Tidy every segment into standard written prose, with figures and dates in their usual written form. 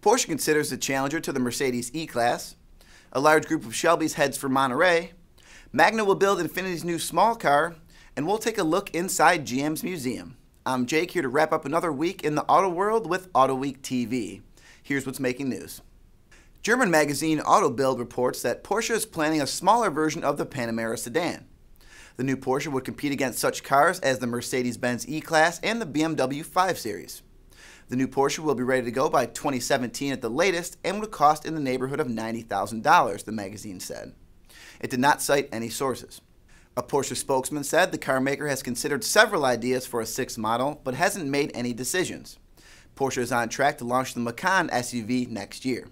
Porsche considers the challenger to the Mercedes E-Class. A large group of Shelbys heads for Monterey. Magna will build Infiniti's new small car, and we'll take a look inside GM's museum. I'm Jake, here to wrap up another week in the auto world with Autoweek TV. Here's what's making news. German magazine Auto Bild reports that Porsche is planning a smaller version of the Panamera sedan. The new Porsche would compete against such cars as the Mercedes-Benz E-Class and the BMW 5 Series. The new Porsche will be ready to go by 2017 at the latest and would cost in the neighborhood of $90,000, the magazine said. It did not cite any sources. A Porsche spokesman said the car maker has considered several ideas for a 6 model, but hasn't made any decisions. Porsche is on track to launch the Macan SUV next year.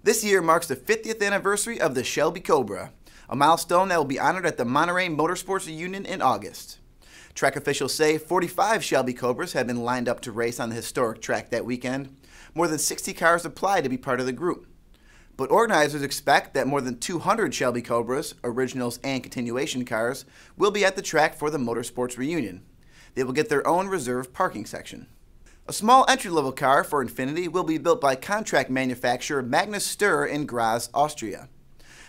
This year marks the 50th anniversary of the Shelby Cobra, a milestone that will be honored at the Monterey Motorsports Reunion in August. Track officials say 45 Shelby Cobras have been lined up to race on the historic track that weekend. More than 60 cars applied to be part of the group. But organizers expect that more than 200 Shelby Cobras, originals and continuation cars, will be at the track for the Motorsports Reunion. They will get their own reserved parking section. A small entry-level car for Infiniti will be built by contract manufacturer Magna Steyr in Graz, Austria.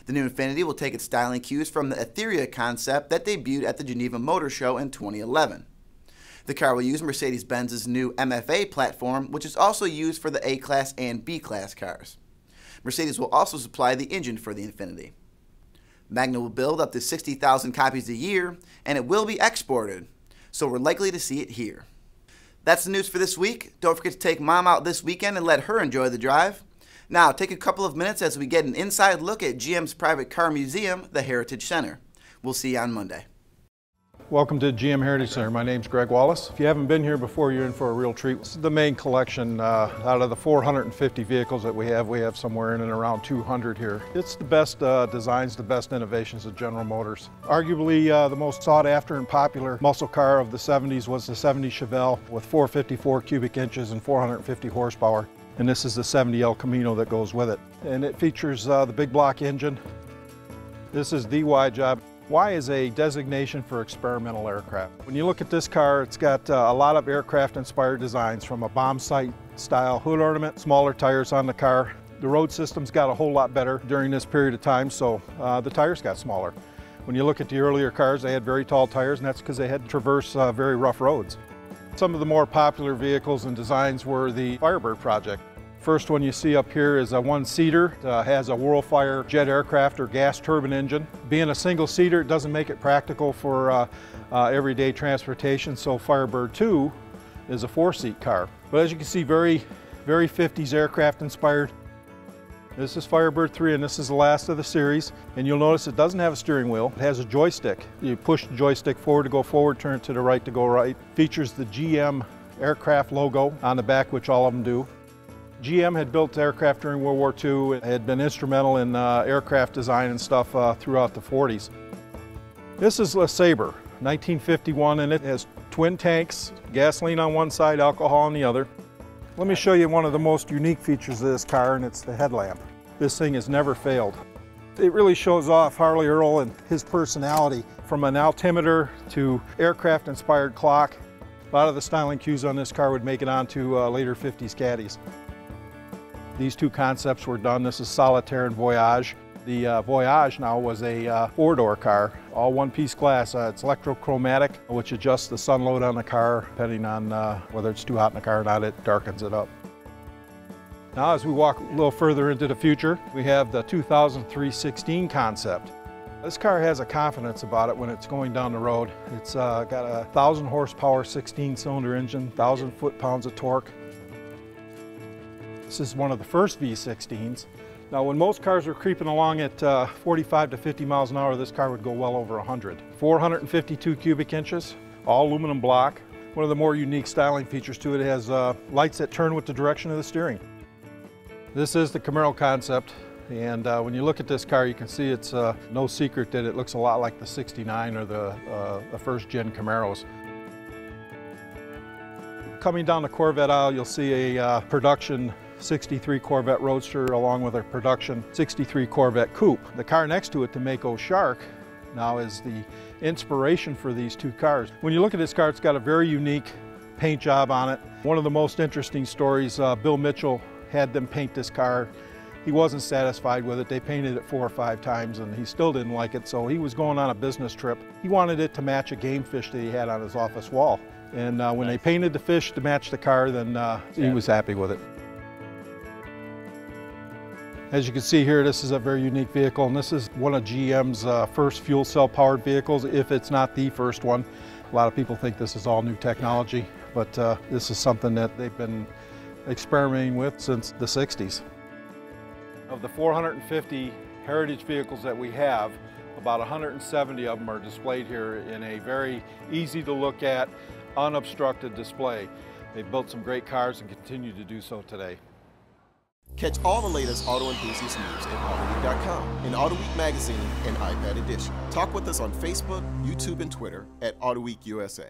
The new Infiniti will take its styling cues from the Etheria concept that debuted at the Geneva Motor Show in 2011. The car will use Mercedes-Benz's new MFA platform, which is also used for the A-Class and B-Class cars. Mercedes will also supply the engine for the Infiniti. Magna will build up to 60,000 copies a year, and it will be exported, so we're likely to see it here. That's the news for this week. Don't forget to take Mom out this weekend and let her enjoy the drive. Now, take a couple of minutes as we get an inside look at GM's private car museum, the Heritage Center. We'll see you on Monday. Welcome to GM Heritage Center. My name's Greg Wallace. If you haven't been here before, you're in for a real treat. This is the main collection. Out of the 450 vehicles that we have somewhere in and around 200 here. It's the best designs, the best innovations of General Motors. Arguably the most sought after and popular muscle car of the 70s was the 70 Chevelle with 454 cubic inches and 450 horsepower. And this is the 70 El Camino that goes with it. And it features the big block engine. This is the Y job. Y is a designation for experimental aircraft. When you look at this car, it's got a lot of aircraft-inspired designs, from a bomb sight style hood ornament, smaller tires on the car. The road system's got a whole lot better during this period of time, so the tires got smaller. When you look at the earlier cars, they had very tall tires, and that's because they had to traverse very rough roads. Some of the more popular vehicles and designs were the Firebird project. First one you see up here is a one-seater. Has a Whirlfire jet aircraft or gas turbine engine. Being a single-seater, it doesn't make it practical for everyday transportation, so Firebird 2 is a 4-seat car. But as you can see, very 50s aircraft inspired. This is Firebird 3, and this is the last of the series. And you'll notice it doesn't have a steering wheel. It has a joystick. You push the joystick forward to go forward, turn it to the right to go right. Features the GM aircraft logo on the back, which all of them do. GM had built aircraft during World War II. It had been instrumental in aircraft design and stuff throughout the 40s. This is a Sabre, 1951, and it has twin tanks, gasoline on one side, alcohol on the other. Let me show you one of the most unique features of this car, and it's the headlamp. This thing has never failed. It really shows off Harley Earl and his personality, from an altimeter to aircraft-inspired clock. A lot of the styling cues on this car would make it onto later 50s caddies. These two concepts were done. This is Solitaire and Voyage. The Voyage now was a 4-door car, all one-piece glass. It's electrochromatic, which adjusts the sun load on the car. Depending on whether it's too hot in the car or not, it darkens it up. Now, as we walk a little further into the future, we have the 2003 16 concept. This car has a confidence about it when it's going down the road. It's got a 1,000 horsepower 16-cylinder engine, 1,000 foot-pounds of torque. This is one of the first V16s. Now, when most cars were creeping along at 45 to 50 miles an hour, this car would go well over 100. 452 cubic inches, all aluminum block. One of the more unique styling features to it, it has lights that turn with the direction of the steering. This is the Camaro concept, and when you look at this car, you can see it's no secret that it looks a lot like the 69 or the first-gen Camaros. Coming down the Corvette aisle, you'll see a production 63 Corvette Roadster along with a production 63 Corvette Coupe. The car next to it, the Mako Shark, now is the inspiration for these two cars. When you look at this car, it's got a very unique paint job on it. One of the most interesting stories, Bill Mitchell had them paint this car. He wasn't satisfied with it. They painted it 4 or 5 times and he still didn't like it, so he was going on a business trip. He wanted it to match a game fish that he had on his office wall. And when they painted the fish to match the car, then he was happy with it. As you can see here, this is a very unique vehicle, and this is one of GM's first fuel cell powered vehicles, if it's not the first one. A lot of people think this is all new technology, but this is something that they've been experimenting with since the 60s. Of the 450 heritage vehicles that we have, about 170 of them are displayed here in a very easy to look at, unobstructed display. They've built some great cars and continue to do so today. Catch all the latest auto enthusiast news at Autoweek.com, in Autoweek Magazine and iPad Edition. Talk with us on Facebook, YouTube, and Twitter at Autoweek USA.